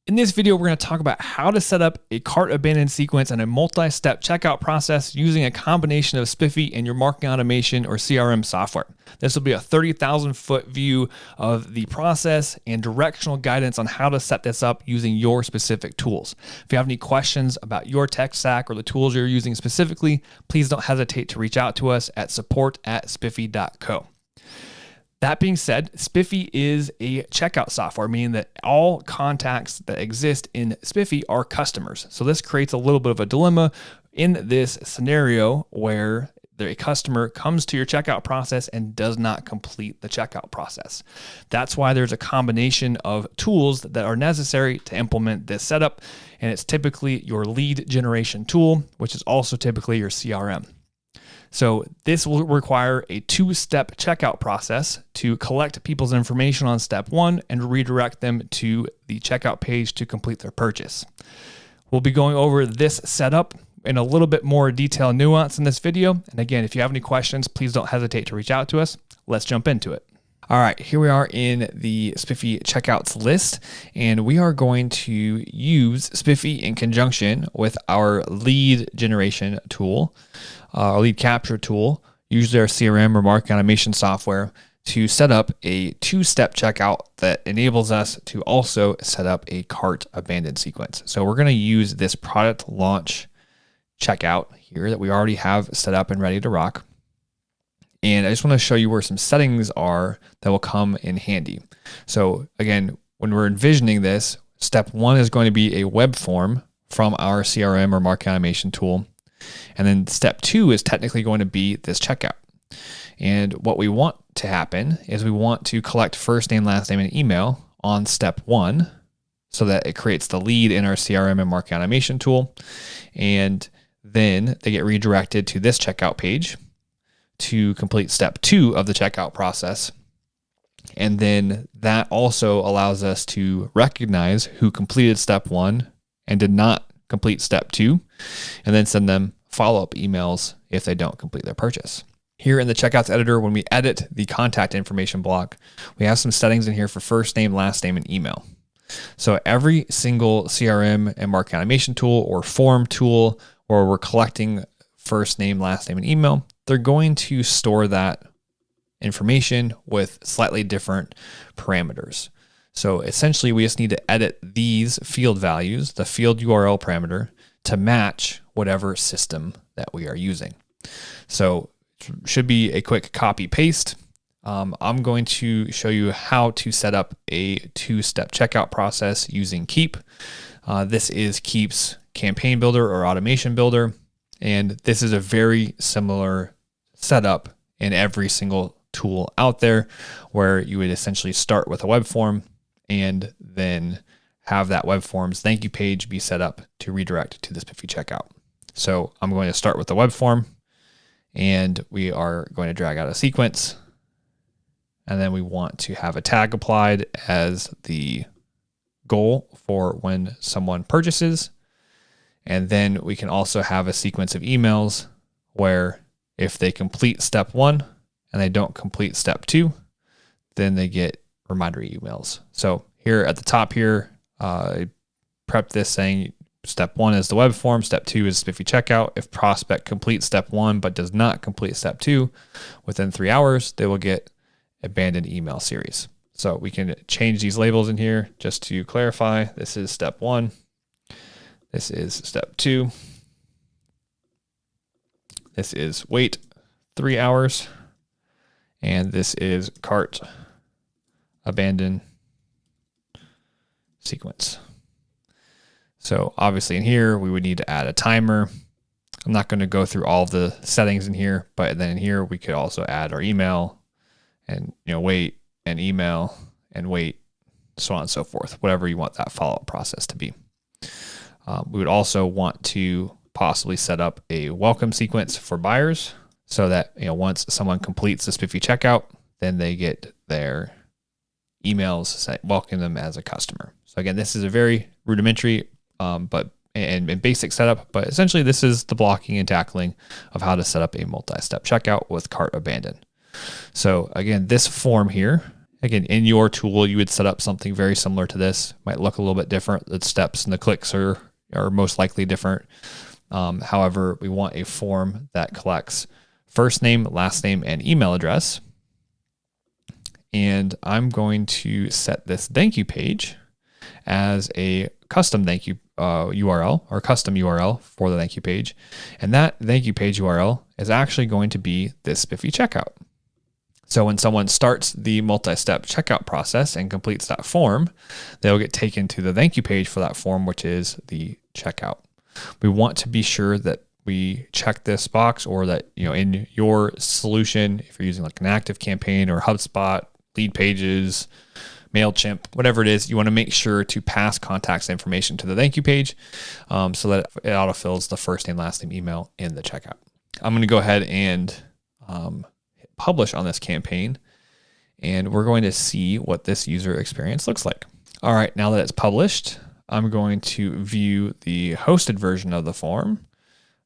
In this video, we're going to talk about how to set up a cart abandon sequence and a multi-step checkout process using a combination of Spiffy and your marketing automation or CRM software. This will be a 30,000-foot view of the process and directional guidance on how to set this up using your specific tools. If you have any questions about your tech stack or the tools you're using specifically, please don't hesitate to reach out to us at support@spiffy.co. That being said, Spiffy is a checkout software, meaning that all contacts that exist in Spiffy are customers. So this creates a little bit of a dilemma in this scenario where a customer comes to your checkout process and does not complete the checkout process. That's why there's a combination of tools that are necessary to implement this setup, and it's typically your lead generation tool, which is also typically your CRM. So this will require a two-step checkout process to collect people's information on step one and redirect them to the checkout page to complete their purchase. We'll be going over this setup in a little bit more detail and nuance in this video. And again, if you have any questions, please don't hesitate to reach out to us. Let's jump into it. All right, here we are in the Spiffy checkouts list, and we are going to use Spiffy in conjunction with our lead generation tool, our lead capture tool, usually our CRM or marketing automation software, to set up a two-step checkout that enables us to also set up a cart abandon sequence. So we're going to use this product launch checkout here that we already have set up and ready to rock. And I just want to show you where some settings are that will come in handy. So again, when we're envisioning this, step one is going to be a web form from our CRM or marketing automation tool. And then step two is technically going to be this checkout. And what we want to happen is we want to collect first name, last name, and email on step one so that it creates the lead in our CRM and marketing automation tool. And then they get redirected to this checkout page to complete step two of the checkout process. And then that also allows us to recognize who completed step one and did not complete step two, and then send them follow-up emails if they don't complete their purchase. Here in the checkouts editor, when we edit the contact information block, we have some settings in here for first name, last name, and email. So every single CRM and marketing automation tool or form tool where we're collecting first name, last name, and email, they're going to store that information with slightly different parameters. So essentially, we just need to edit these field values, the field URL parameter, to match whatever system that we are using. So it should be a quick copy paste. I'm going to show you how to set up a two-step checkout process using Keep. This is Keep's campaign builder or automation builder. And this is a very similar setup in every single tool out there, where you would essentially start with a web form and then have that web form's thank you page be set up to redirect to the Spiffy checkout. So I'm going to start with the web form, and we are going to drag out a sequence. And then we want to have a tag applied as the goal for when someone purchases. And then we can also have a sequence of emails where if they complete step one and they don't complete step two, then they get reminder emails. So here at the top here, I prepped this saying step one is the web form, step two is Spiffy checkout. If prospect completes step one but does not complete step two within 3 hours, they will get abandoned email series. So we can change these labels in here just to clarify. This is step one. This is step two. This is wait 3 hours. And this is cart abandon sequence. So obviously in here, we would need to add a timer. I'm not going to go through all of the settings in here, but then in here, we could also add our email and, wait and email and wait, so on and so forth, whatever you want that follow-up process to be. We would also want to possibly set up a welcome sequence for buyers so that, once someone completes the Spiffy checkout, then they get their emails welcoming them as a customer. So again, this is a very rudimentary and basic setup, but essentially this is the blocking and tackling of how to set up a multi-step checkout with cart abandon. So again, this form here Again, in your tool, you would set up something very similar to this. Might look a little bit different. The steps and the clicks are most likely different. However, we want a form that collects first name, last name, and email address. And I'm going to set this thank you page as a custom thank you URL or custom URL for the thank you page. And that thank you page URL is actually going to be this Spiffy checkout. So when someone starts the multi-step checkout process and completes that form, they'll get taken to the thank you page for that form, which is the checkout. We want to be sure that we check this box, or that, in your solution, if you're using like an Active Campaign or HubSpot, Lead Pages, MailChimp, whatever it is, you want to make sure to pass contacts information to the thank you page so that it autofills the first name, last name, email in the checkout. I'm going to go ahead and hit publish on this campaign, and we're going to see what this user experience looks like. All right, now that it's published, I'm going to view the hosted version of the form,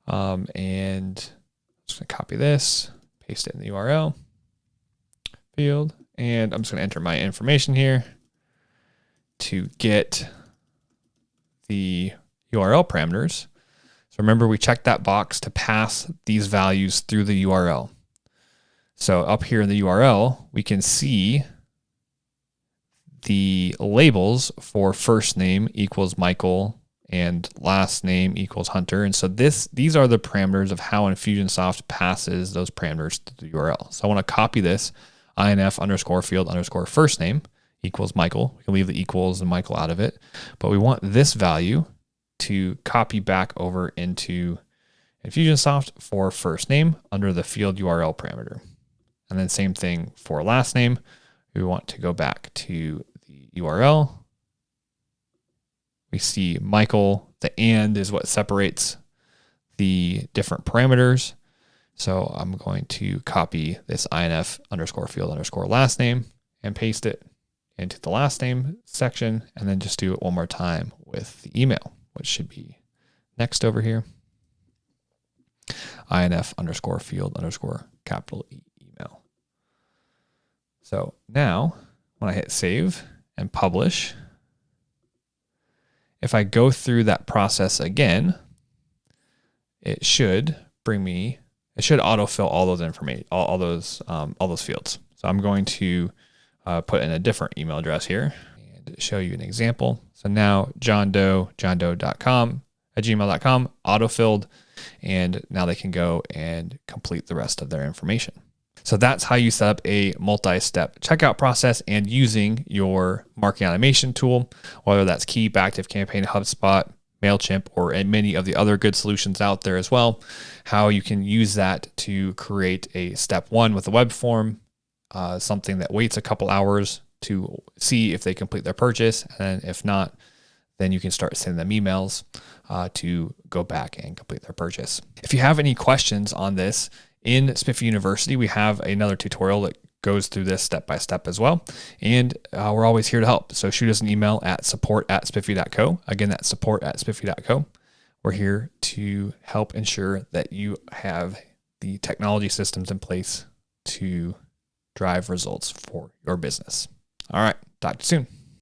and I'm just going to copy this, paste it in the URL field, and I'm just going to enter my information here to get the URL parameters. So remember, we checked that box to pass these values through the URL. So up here in the URL, we can see the labels for first name equals Michael and last name equals Hunter. And so these are the parameters of how Infusionsoft passes those parameters to the URL. So I want to copy this INF_field_ first name equals Michael. We can leave the equals and Michael out of it, but we want this value to copy back over into Infusionsoft for first name under the field URL parameter. And then same thing for last name. We want to go back to the URL. We see Michael, the and is what separates the different parameters. So I'm going to copy this INF_field_ last name and paste it into the last name section, and then just do it one more time with the email, which should be next over here. INF_field_ capital E email. So now when I hit save and publish, if I go through that process again, it should autofill all those information, all those fields. So I'm going to put in a different email address here and show you an example. So now johndoe.com at gmail.com autofilled, and now they can go and complete the rest of their information. So that's how you set up a multi-step checkout process, and using your marketing automation tool, whether that's Keep, Active Campaign, HubSpot, MailChimp, or many of the other good solutions out there as well, how you can use that to create a step one with a web form, something that waits a couple hours to see if they complete their purchase. And if not, then you can start sending them emails to go back and complete their purchase. If you have any questions on this, in Spiffy University, we have another tutorial that goes through this step by step as well. And we're always here to help. So shoot us an email at support@spiffy.co. Again, that's support@spiffy.co. We're here to help ensure that you have the technology systems in place to drive results for your business. All right, talk to you soon.